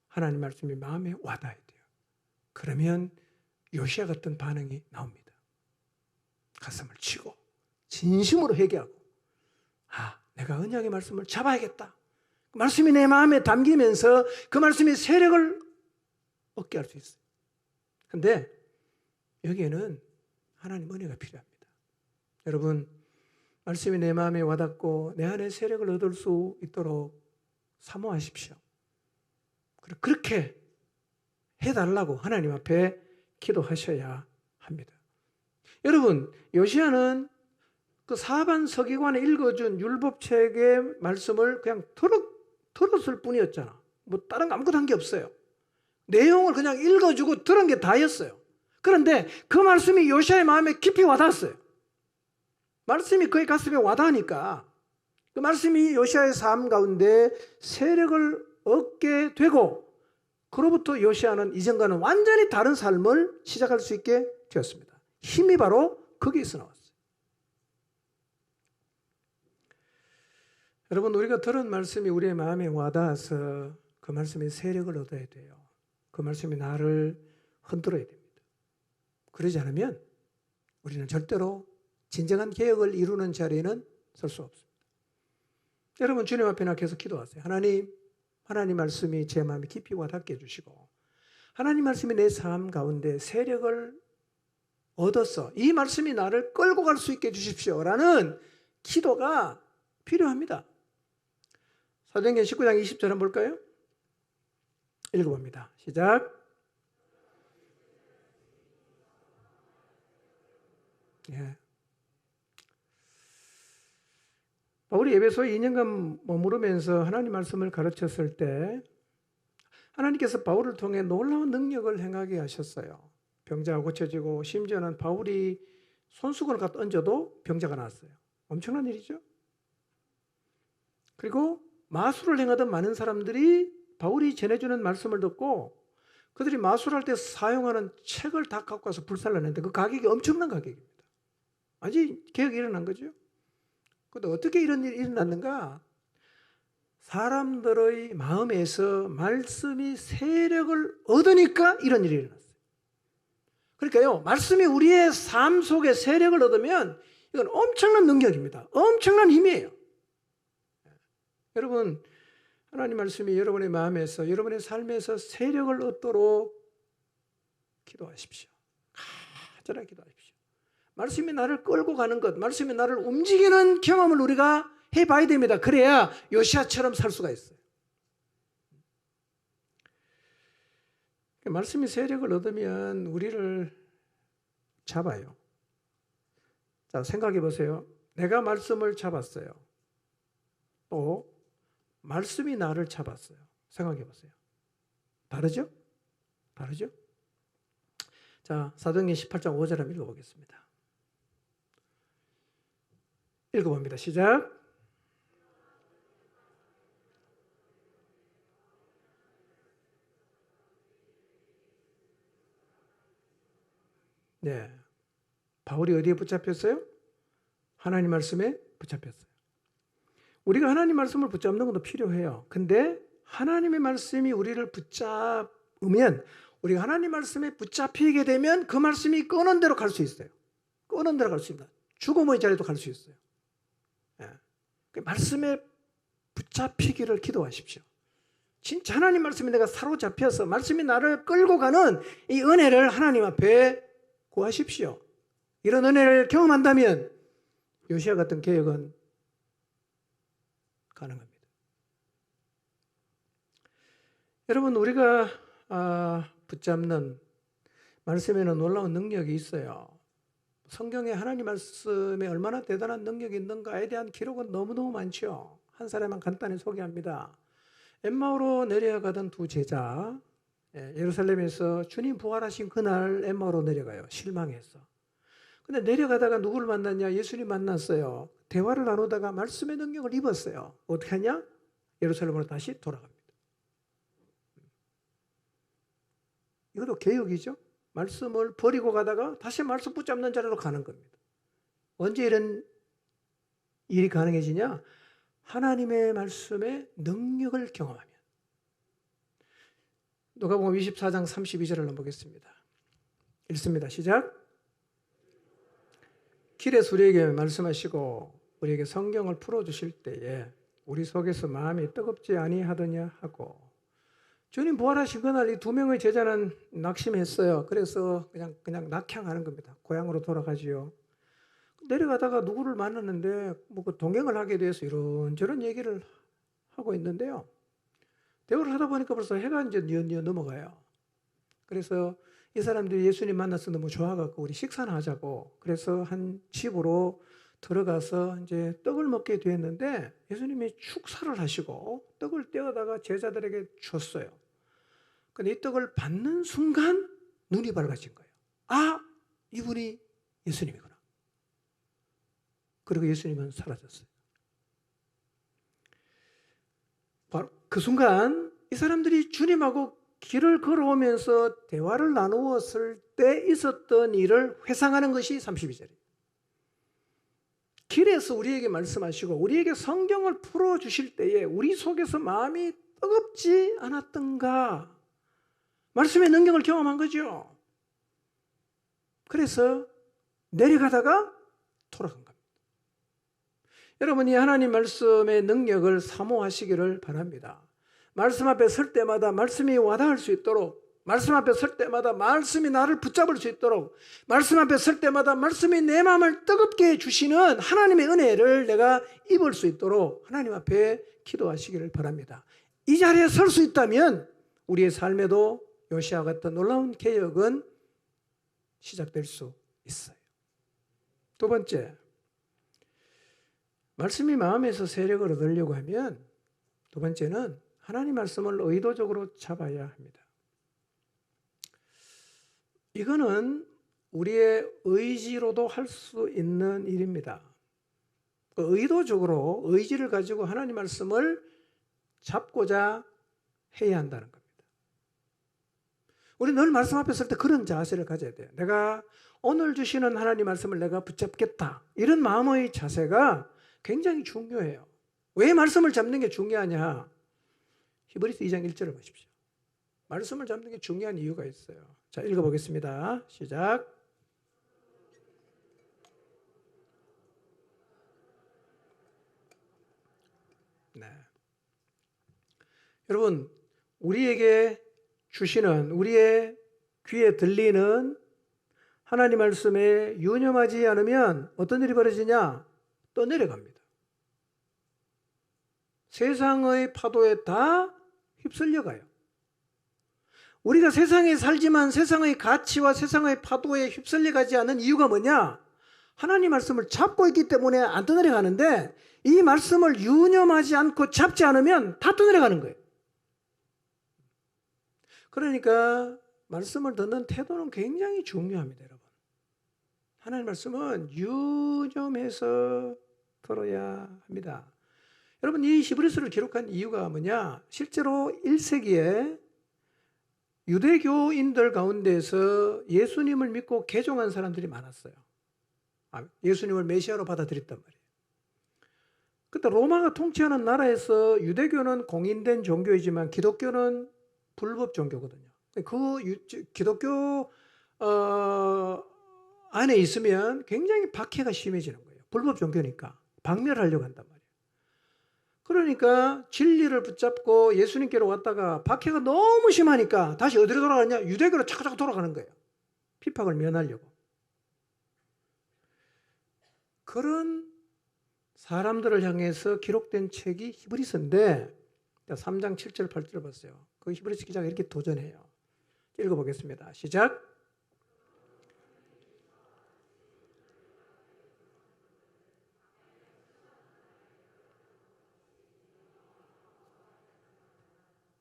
하나님 말씀이 마음에 와 닿아야 돼요. 그러면 요시아 같은 반응이 나옵니다. 가슴을 치고 진심으로 회개하고, 아, 내가 언약의 말씀을 잡아야겠다. 말씀이 내 마음에 담기면서 그 말씀이 세력을 얻게 할 수 있어요. 그런데 여기에는 하나님 은혜가 필요합니다. 여러분, 말씀이 내 마음에 와닿고 내 안에 세력을 얻을 수 있도록 사모하십시오. 그렇게 해달라고 하나님 앞에 기도하셔야 합니다. 여러분, 요시아는 그 사반 서기관에 읽어준 율법책의 말씀을 그냥 들었을 뿐이었잖아. 뭐 다른 거 아무것도 한 게 없어요. 내용을 그냥 읽어주고 들은 게 다였어요. 그런데 그 말씀이 요시아의 마음에 깊이 와닿았어요. 말씀이 그의 가슴에 와닿으니까 그 말씀이 요시아의 삶 가운데 세력을 얻게 되고, 그로부터 요시아는 이전과는 완전히 다른 삶을 시작할 수 있게 되었습니다. 힘이 바로 거기에서 나왔어요. 여러분, 우리가 들은 말씀이 우리의 마음에 와닿아서 그 말씀에 세력을 얻어야 돼요. 그 말씀이 나를 흔들어야 됩니다. 그러지 않으면 우리는 절대로 진정한 개혁을 이루는 자리에는 설 수 없습니다. 여러분 주님 앞에 나가서 기도하세요. 하나님 말씀이 제 마음에 깊이 와닿게 해주시고 하나님 말씀이 내 삶 가운데 세력을 얻어서 이 말씀이 나를 끌고 갈 수 있게 해주십시오라는 기도가 필요합니다. 사도행전 19장 20절 한번 볼까요? 읽어봅니다. 시작. 예. 바울이 에베소에 2년간 머무르면서 하나님 말씀을 가르쳤을 때 하나님께서 바울을 통해 놀라운 능력을 행하게 하셨어요. 병자가 고쳐지고 심지어는 바울이 손수건을 갖다 얹어도 병자가 나았어요. 엄청난 일이죠. 그리고 마술을 행하던 많은 사람들이 바울이 전해주는 말씀을 듣고 그들이 마술할 때 사용하는 책을 다 갖고 와서 불살라냈는데 그 가격이 엄청난 가격입니다. 아직 개혁이 일어난 거죠. 그런데 어떻게 이런 일이 일어났는가? 사람들의 마음에서 말씀이 세력을 얻으니까 이런 일이 일어났어요. 그러니까요, 말씀이 우리의 삶 속에 세력을 얻으면 이건 엄청난 능력입니다. 엄청난 힘이에요. 여러분, 하나님 말씀이 여러분의 마음에서, 여러분의 삶에서 세력을 얻도록 기도하십시오. 간절하게 기도하십시오. 말씀이 나를 끌고 가는 것, 말씀이 나를 움직이는 경험을 우리가 해봐야 됩니다. 그래야 요시야처럼 살 수가 있어요. 말씀이 세력을 얻으면 우리를 잡아요. 자, 생각해 보세요. 내가 말씀을 잡았어요. 또 말씀이 나를 잡았어요. 생각해 보세요. 다르죠? 다르죠? 자, 사도행전 18장 5절 한번 읽어보겠습니다. 읽어봅니다. 시작. 네, 바울이 어디에 붙잡혔어요? 하나님 말씀에 붙잡혔어요. 우리가 하나님 말씀을 붙잡는 것도 필요해요. 근데 하나님의 말씀이 우리를 붙잡으면 우리가 하나님 말씀에 붙잡히게 되면 그 말씀이 끄는 대로 갈 수 있어요. 끄는 대로 갈 수 있습니다. 죽음의 자리도 갈 수 있어요. 네. 말씀에 붙잡히기를 기도하십시오. 진짜 하나님 말씀에 내가 사로잡혀서 말씀이 나를 끌고 가는 이 은혜를 하나님 앞에 구하십시오. 이런 은혜를 경험한다면 요시야 같은 개혁은 가능합니다. 여러분, 우리가 붙잡는 말씀에는 놀라운 능력이 있어요. 성경에 하나님 말씀에 얼마나 대단한 능력이 있는가에 대한 기록은 너무너무 많죠. 한 사람만 간단히 소개합니다. 엠마오로 내려가던 두 제자, 예루살렘에서 주님 부활하신 그날 엠마오로 내려가요. 실망해서. 근데 내려가다가 누구를 만났냐? 예수님 만났어요. 대화를 나누다가 말씀의 능력을 입었어요. 어떻게 하냐? 예루살렘으로 다시 돌아갑니다. 이것도 개혁이죠. 말씀을 버리고 가다가 다시 말씀 붙잡는 자리로 가는 겁니다. 언제 이런 일이 가능해지냐? 하나님의 말씀의 능력을 경험하면. 누가복음 24장 32절을 한번 보겠습니다. 읽습니다. 시작. 길에서 우리에게 말씀하시고 우리에게 성경을 풀어주실 때에 우리 속에서 마음이 뜨겁지 아니하더냐 하고, 주님 부활하신 그날 이 두 명의 제자는 낙심했어요. 그래서 그냥 낙향하는 겁니다. 고향으로 돌아가지요. 내려가다가 누구를 만났는데 그 동행을 하게 돼서 이런저런 얘기를 하고 있는데요. 대화를 하다 보니까 벌써 해가 이제 뉘엿뉘엿 넘어가요. 그래서 이 사람들이 예수님 만나서 너무 좋아갖고 우리 식사나 하자고, 그래서 한 집으로 들어가서 이제 떡을 먹게 됐는데 예수님이 축사를 하시고 떡을 떼어다가 제자들에게 줬어요. 근데 이 떡을 받는 순간 눈이 밝아진 거예요. 아, 이분이 예수님이구나. 그리고 예수님은 사라졌어요. 바로 그 순간 이 사람들이 주님하고 길을 걸어오면서 대화를 나누었을 때 있었던 일을 회상하는 것이 32절이에요. 길에서 우리에게 말씀하시고 우리에게 성경을 풀어주실 때에 우리 속에서 마음이 뜨겁지 않았던가? 말씀의 능력을 경험한 거죠. 그래서 내려가다가 돌아간 겁니다. 여러분이 하나님 말씀의 능력을 사모하시기를 바랍니다. 말씀 앞에 설 때마다 말씀이 와닿을 수 있도록, 말씀 앞에 설 때마다 말씀이 나를 붙잡을 수 있도록, 말씀 앞에 설 때마다 말씀이 내 마음을 뜨겁게 해주시는 하나님의 은혜를 내가 입을 수 있도록 하나님 앞에 기도하시기를 바랍니다. 이 자리에 설 수 있다면 우리의 삶에도 요시아 같은 놀라운 개혁은 시작될 수 있어요. 두 번째, 말씀이 마음에서 세력을 얻으려고 하면 두 번째는 하나님 말씀을 의도적으로 잡아야 합니다. 이거는 우리의 의지로도 할 수 있는 일입니다. 의도적으로 의지를 가지고 하나님 말씀을 잡고자 해야 한다는 겁니다. 우리 늘 말씀 앞에 설 때 그런 자세를 가져야 돼요. 내가 오늘 주시는 하나님 말씀을 내가 붙잡겠다. 이런 마음의 자세가 굉장히 중요해요. 왜 말씀을 잡는 게 중요하냐? 히브리서 2장 1절을 보십시오. 말씀을 잡는 게 중요한 이유가 있어요. 자, 읽어보겠습니다. 시작. 네. 여러분, 우리에게 주시는, 우리의 귀에 들리는 하나님 말씀에 유념하지 않으면 어떤 일이 벌어지냐? 떠내려갑니다. 세상의 파도에 다 휩쓸려가요. 우리가 세상에 살지만 세상의 가치와 세상의 파도에 휩쓸려가지 않은 이유가 뭐냐? 하나님 말씀을 잡고 있기 때문에 안 떠내려가는데, 이 말씀을 유념하지 않고 잡지 않으면 다 떠내려가는 거예요. 그러니까 말씀을 듣는 태도는 굉장히 중요합니다, 여러분. 하나님 말씀은 유념해서 들어야 합니다. 여러분, 이 히브리서를 기록한 이유가 뭐냐? 실제로 1세기에 유대교인들 가운데서 예수님을 믿고 개종한 사람들이 많았어요. 예수님을 메시아로 받아들였단 말이에요. 그때 로마가 통치하는 나라에서 유대교는 공인된 종교이지만 기독교는 불법 종교거든요. 기독교 안에 있으면 굉장히 박해가 심해지는 거예요. 불법 종교니까 박멸하려고 한단 말이에요. 그러니까 진리를 붙잡고 예수님께로 왔다가 박해가 너무 심하니까 다시 어디로 돌아가냐? 유대교로 자꾸 돌아가는 거예요. 핍박을 면하려고. 그런 사람들을 향해서 기록된 책이 히브리서인데 3장 7절 8절을 봤어요. 그 히브리서 기자가 이렇게 도전해요. 읽어보겠습니다. 시작.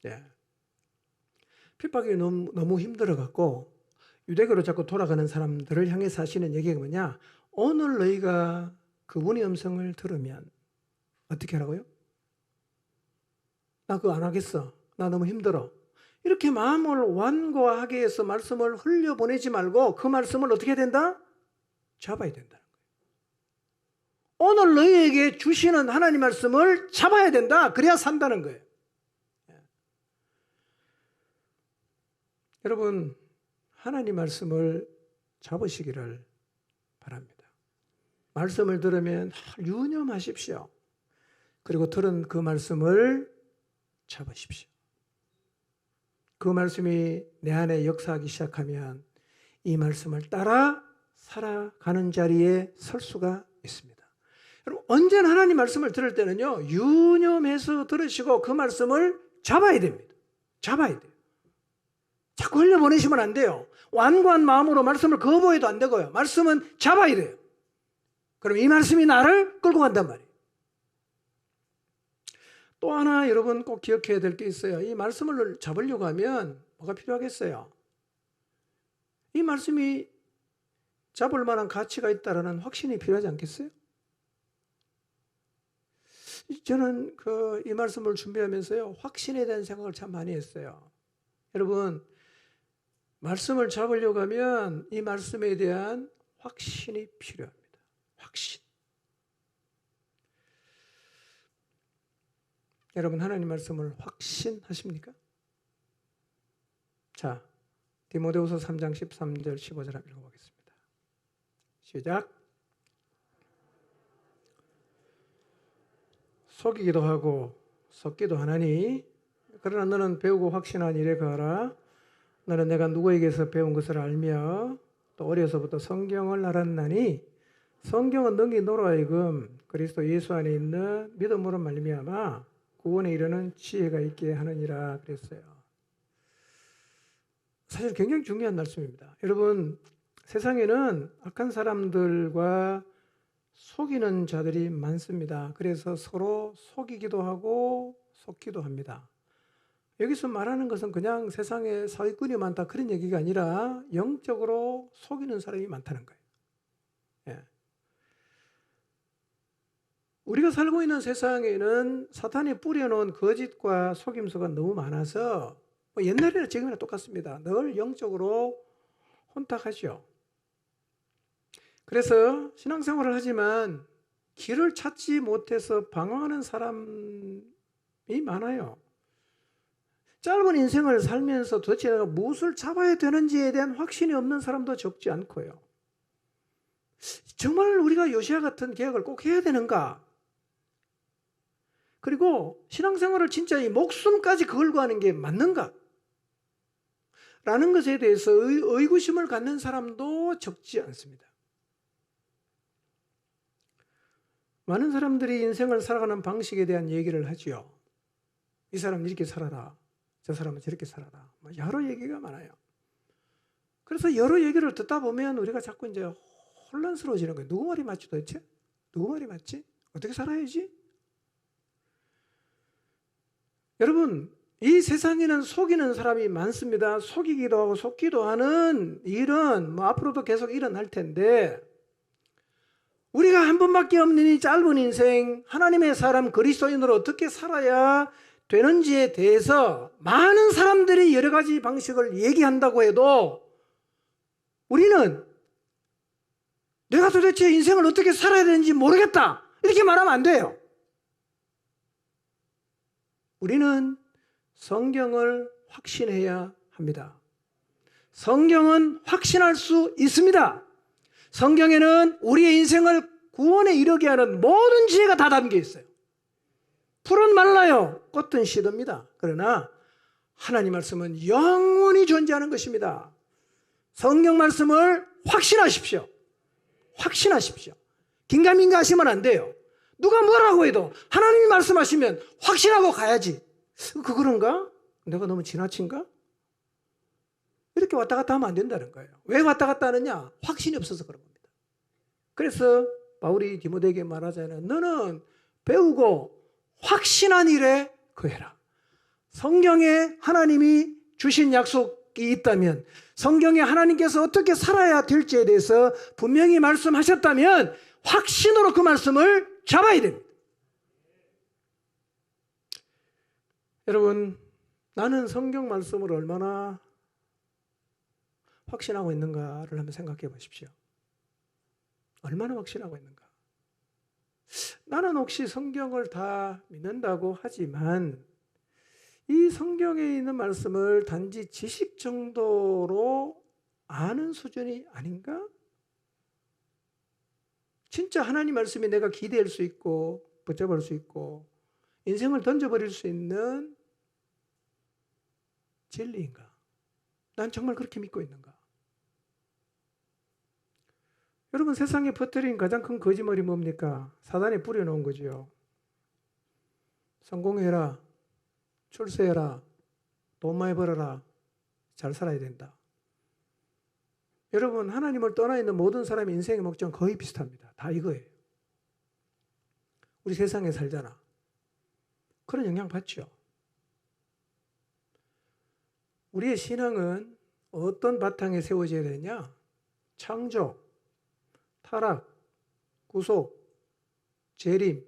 네. 핍박이 너무 힘들어갖고 유대교로 자꾸 돌아가는 사람들을 향해서 하시는 얘기가 뭐냐? 오늘 너희가 그분의 음성을 들으면 어떻게 하라고요? 나 그거 안 하겠어. 나 너무 힘들어. 이렇게 마음을 완고하게 해서 말씀을 흘려보내지 말고 그 말씀을 어떻게 해야 된다? 잡아야 된다는 거예요. 오늘 너희에게 주시는 하나님 말씀을 잡아야 된다. 그래야 산다는 거예요. 여러분, 하나님 말씀을 잡으시기를 바랍니다. 말씀을 들으면 유념하십시오. 그리고 들은 그 말씀을 잡으십시오. 그 말씀이 내 안에 역사하기 시작하면 이 말씀을 따라 살아가는 자리에 설 수가 있습니다. 여러분, 언제나 하나님 말씀을 들을 때는요, 유념해서 들으시고 그 말씀을 잡아야 됩니다. 잡아야 돼요. 자꾸 흘려보내시면 안 돼요. 완고한 마음으로 말씀을 거부해도 안 되고요. 말씀은 잡아야 돼요. 그럼 이 말씀이 나를 끌고 간단 말이에요. 또 하나 여러분 꼭 기억해야 될 게 있어요. 이 말씀을 잡으려고 하면 뭐가 필요하겠어요? 이 말씀이 잡을 만한 가치가 있다는 확신이 필요하지 않겠어요? 저는 이 말씀을 준비하면서요, 확신에 대한 생각을 참 많이 했어요. 여러분, 말씀을 잡으려고 하면 이 말씀에 대한 확신이 필요합니다. 확신. 여러분 하나님 말씀을 확신하십니까? 자, 디모데후서 3장 13절 15절 한번 읽어보겠습니다. 시작. 속이기도 하고 섞기도 하나니 그러나 너는 배우고 확신한 일에 거하라. 너는 내가 누구에게서 배운 것을 알며 또 어려서부터 성경을 알았나니 성경은 너희 너로 하여금 그리스도 예수 안에 있는 믿음으로 말미암아 구원에 이르는 지혜가 있게 하느니라 그랬어요. 사실 굉장히 중요한 말씀입니다. 여러분, 세상에는 악한 사람들과 속이는 자들이 많습니다. 그래서 서로 속이기도 하고 속기도 합니다. 여기서 말하는 것은 그냥 세상에 사기꾼이 많다 그런 얘기가 아니라 영적으로 속이는 사람이 많다는 거예요. 예. 우리가 살고 있는 세상에는 사탄이 뿌려놓은 거짓과 속임수가 너무 많아서 옛날이나 지금이나 똑같습니다. 늘 영적으로 혼탁하죠. 그래서 신앙생활을 하지만 길을 찾지 못해서 방황하는 사람이 많아요. 짧은 인생을 살면서 도대체 내가 무엇을 잡아야 되는지에 대한 확신이 없는 사람도 적지 않고요. 정말 우리가 요시야 같은 계획을 꼭 해야 되는가? 그리고 신앙생활을 진짜 이 목숨까지 걸고 하는 게 맞는가? 라는 것에 대해서 의구심을 갖는 사람도 적지 않습니다. 많은 사람들이 인생을 살아가는 방식에 대한 얘기를 하지요. 이 사람은 이렇게 살아라. 저 사람은 저렇게 살아라. 여러 얘기가 많아요. 그래서 여러 얘기를 듣다 보면 우리가 자꾸 이제 혼란스러워지는 거예요. 누구 말이 맞지 도대체? 누구 말이 맞지? 어떻게 살아야지? 여러분, 이 세상에는 속이는 사람이 많습니다. 속이기도 하고 속기도 하는 일은 앞으로도 계속 일어날 텐데 우리가 한 번밖에 없는 이 짧은 인생, 하나님의 사람 그리스도인으로 어떻게 살아야 되는지에 대해서 많은 사람들이 여러 가지 방식을 얘기한다고 해도 우리는 내가 도대체 인생을 어떻게 살아야 되는지 모르겠다 이렇게 말하면 안 돼요. 우리는 성경을 확신해야 합니다. 성경은 확신할 수 있습니다. 성경에는 우리의 인생을 구원에 이르게 하는 모든 지혜가 다 담겨 있어요. 풀은 말라요, 꽃은 시듭니다. 그러나 하나님 말씀은 영원히 존재하는 것입니다. 성경 말씀을 확신하십시오. 확신하십시오. 긴가민가 하시면 안 돼요. 누가 뭐라고 해도 하나님이 말씀하시면 확신하고 가야지. 그런가? 내가 너무 지나친가? 이렇게 왔다 갔다 하면 안 된다는 거예요. 왜 왔다 갔다 하느냐? 확신이 없어서 그런 겁니다. 그래서 바울이 디모데에게 말하잖아요. 너는 배우고 확신한 일에 거해라. 성경에 하나님이 주신 약속이 있다면, 성경에 하나님께서 어떻게 살아야 될지에 대해서 분명히 말씀하셨다면 확신으로 그 말씀을 잡아야 됩니다. 여러분, 나는 성경 말씀을 얼마나 확신하고 있는가를 한번 생각해 보십시오. 얼마나 확신하고 있는가? 나는 혹시 성경을 다 믿는다고 하지만 이 성경에 있는 말씀을 단지 지식 정도로 아는 수준이 아닌가? 진짜 하나님 말씀이 내가 기대할 수 있고 붙잡을 수 있고 인생을 던져버릴 수 있는 진리인가? 난 정말 그렇게 믿고 있는가? 여러분, 세상에 퍼뜨린 가장 큰 거짓말이 뭡니까? 사단이 뿌려놓은 거죠. 성공해라, 출세해라, 돈 많이 벌어라, 잘 살아야 된다. 여러분, 하나님을 떠나 있는 모든 사람의 인생의 목적은 거의 비슷합니다. 다 이거예요. 우리 세상에 살잖아. 그런 영향 받죠. 우리의 신앙은 어떤 바탕에 세워져야 되냐? 창조, 타락, 구속, 재림,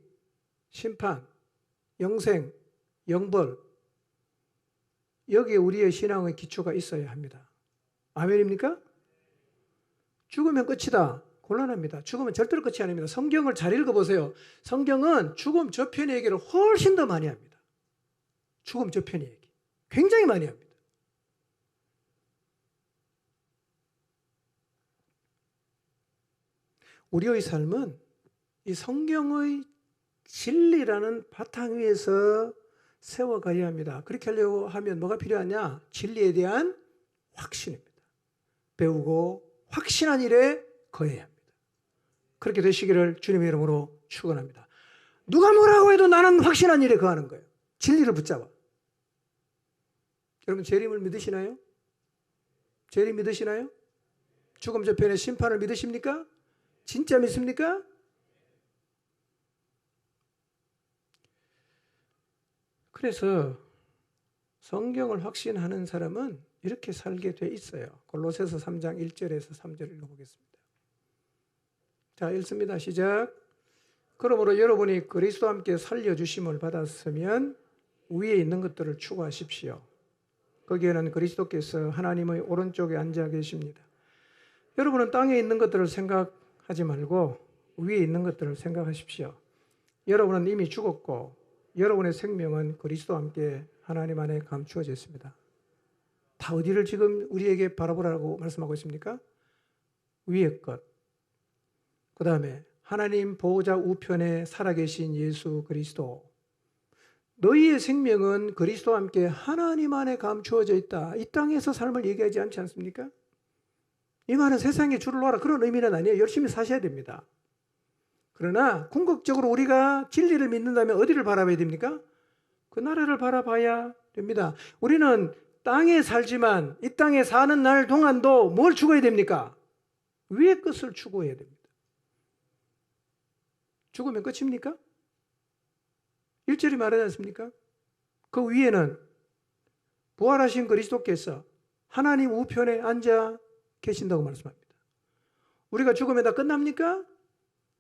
심판, 영생, 영벌, 여기에 우리의 신앙의 기초가 있어야 합니다. 아멘입니까? 죽으면 끝이다. 곤란합니다. 죽으면 절대로 끝이 아닙니다. 성경을 잘 읽어보세요. 성경은 죽음 저편의 얘기를 훨씬 더 많이 합니다. 죽음 저편 얘기 굉장히 많이 합니다. 우리의 삶은 이 성경의 진리라는 바탕 위에서 세워가야 합니다. 그렇게 하려고 하면 뭐가 필요하냐? 진리에 대한 확신입니다. 배우고 확신한 일에 거해야 합니다. 그렇게 되시기를 주님의 이름으로 축원합니다. 누가 뭐라고 해도 나는 확신한 일에 거하는 거예요. 진리를 붙잡아. 여러분 재림을 믿으시나요? 재림 믿으시나요? 죽음 저편의 심판을 믿으십니까? 진짜 믿습니까? 그래서 성경을 확신하는 사람은 이렇게 살게 돼 있어요. 골로새서 3장 1절에서 3절을 읽어보겠습니다. 자, 읽습니다. 시작. 그러므로 여러분이 그리스도와 함께 살려주심을 받았으면 위에 있는 것들을 추구하십시오. 거기에는 그리스도께서 하나님의 오른쪽에 앉아 계십니다. 여러분은 땅에 있는 것들을 생각하지 말고 위에 있는 것들을 생각하십시오. 여러분은 이미 죽었고 여러분의 생명은 그리스도와 함께 하나님 안에 감추어져 있습니다. 다 어디를 지금 우리에게 바라보라고 말씀하고 있습니까? 위의 것. 그 다음에 하나님 보호자 우편에 살아계신 예수 그리스도. 너희의 생명은 그리스도와 함께 하나님 안에 감추어져 있다. 이 땅에서 삶을 얘기하지 않지 않습니까? 이 말은 세상에 줄을 놓아라 그런 의미는 아니에요. 열심히 사셔야 됩니다. 그러나 궁극적으로 우리가 진리를 믿는다면 어디를 바라봐야 됩니까? 그 나라를 바라봐야 됩니다. 우리는 땅에 살지만 이 땅에 사는 날 동안도 뭘 추구해야 됩니까? 위의 것을 추구해야 됩니다. 죽으면 끝입니까? 1절이 말하지 않습니까? 그 위에는 부활하신 그리스도께서 하나님 우편에 앉아 계신다고 말씀합니다. 우리가 죽으면 다 끝납니까?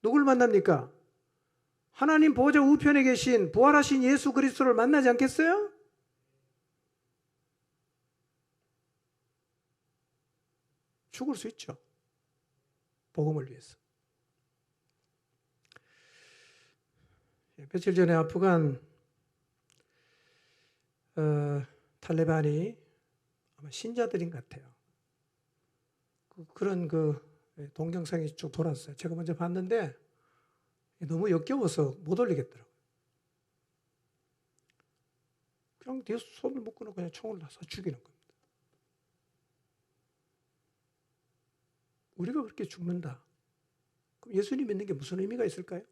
누굴 만납니까? 하나님 보호자 우편에 계신 부활하신 예수 그리스도를 만나지 않겠어요? 죽을 수 있죠. 복음을 위해서. 며칠 전에 아프간 탈레반이 아마 신자들인 것 같아요. 그런 동영상이 쭉 돌았어요. 제가 먼저 봤는데 너무 역겨워서 못 올리겠더라고요. 그냥 뒤에서 손을 묶고 그냥 총을 쏴 죽이는 겁니다. 우리가 그렇게 죽는다. 그럼 예수님 믿는 게 무슨 의미가 있을까요?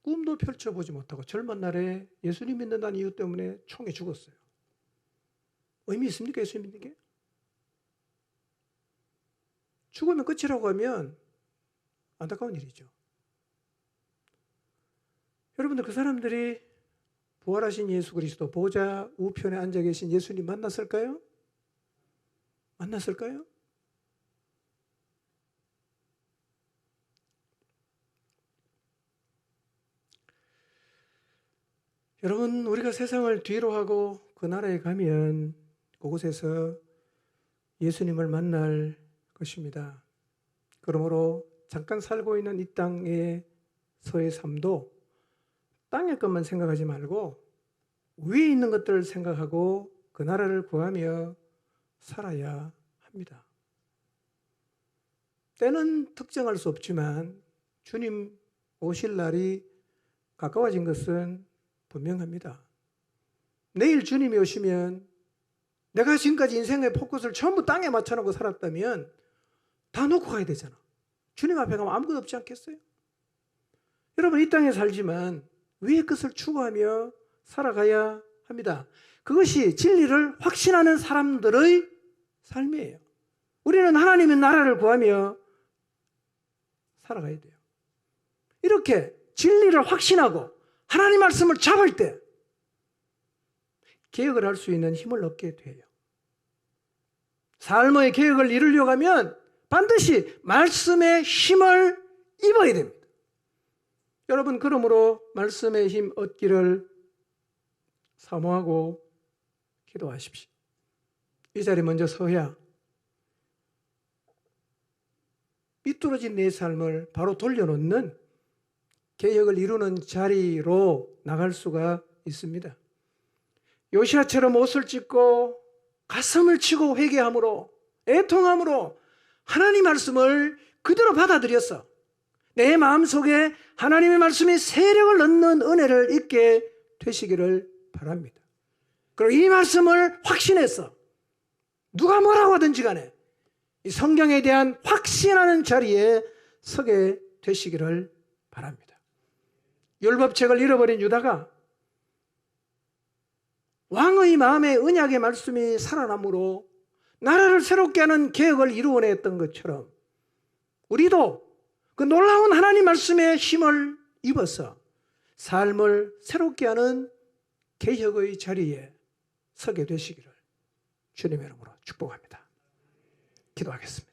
꿈도 펼쳐보지 못하고 젊은 날에 예수님 믿는다는 이유 때문에 총에 죽었어요. 의미 있습니까? 예수님 믿는 게? 죽으면 끝이라고 하면 안타까운 일이죠. 여러분들 그 사람들이 부활하신 예수 그리스도 보호자 우편에 앉아 계신 예수님 만났을까요? 만났을까요? 여러분 우리가 세상을 뒤로 하고 그 나라에 가면 그곳에서 예수님을 만날 것입니다. 그러므로 잠깐 살고 있는 이 땅에서의 삶도 땅의 것만 생각하지 말고 위에 있는 것들을 생각하고 그 나라를 구하며 살아야 합니다. 때는 특정할 수 없지만 주님 오실 날이 가까워진 것은 분명합니다. 내일 주님이 오시면 내가 지금까지 인생의 포커스를 전부 땅에 맞춰놓고 살았다면 다 놓고 가야 되잖아. 주님 앞에 가면 아무것도 없지 않겠어요? 여러분 이 땅에 살지만 위의 것을 추구하며 살아가야 합니다. 그것이 진리를 확신하는 사람들의 삶이에요. 우리는 하나님의 나라를 구하며 살아가야 돼요. 이렇게 진리를 확신하고 하나님 말씀을 잡을 때 개혁을 할 수 있는 힘을 얻게 돼요. 삶의 개혁을 이루려고 하면 반드시 말씀의 힘을 입어야 됩니다. 여러분 그러므로 말씀의 힘 얻기를 사모하고 기도하십시오. 이 자리에 먼저 서야 삐뚤어진 내 삶을 바로 돌려놓는 개혁을 이루는 자리로 나갈 수가 있습니다. 요시야처럼 옷을 찢고 가슴을 치고 회개함으로 애통함으로 하나님 말씀을 그대로 받아들였어. 내 마음속에 하나님의 말씀이 세력을 얻는 은혜를 잊게 되시기를 바랍니다. 그리고 이 말씀을 확신했어. 누가 뭐라고 하든지 간에 이 성경에 대한 확신하는 자리에 서게 되시기를 바랍니다. 율법책을 잃어버린 유다가 왕의 마음에 언약의 말씀이 살아남으로 나라를 새롭게 하는 개혁을 이루어냈던 것처럼 우리도 그 놀라운 하나님 말씀의 힘을 입어서 삶을 새롭게 하는 개혁의 자리에 서게 되시기를 주님의 이름으로 축복합니다. 기도하겠습니다.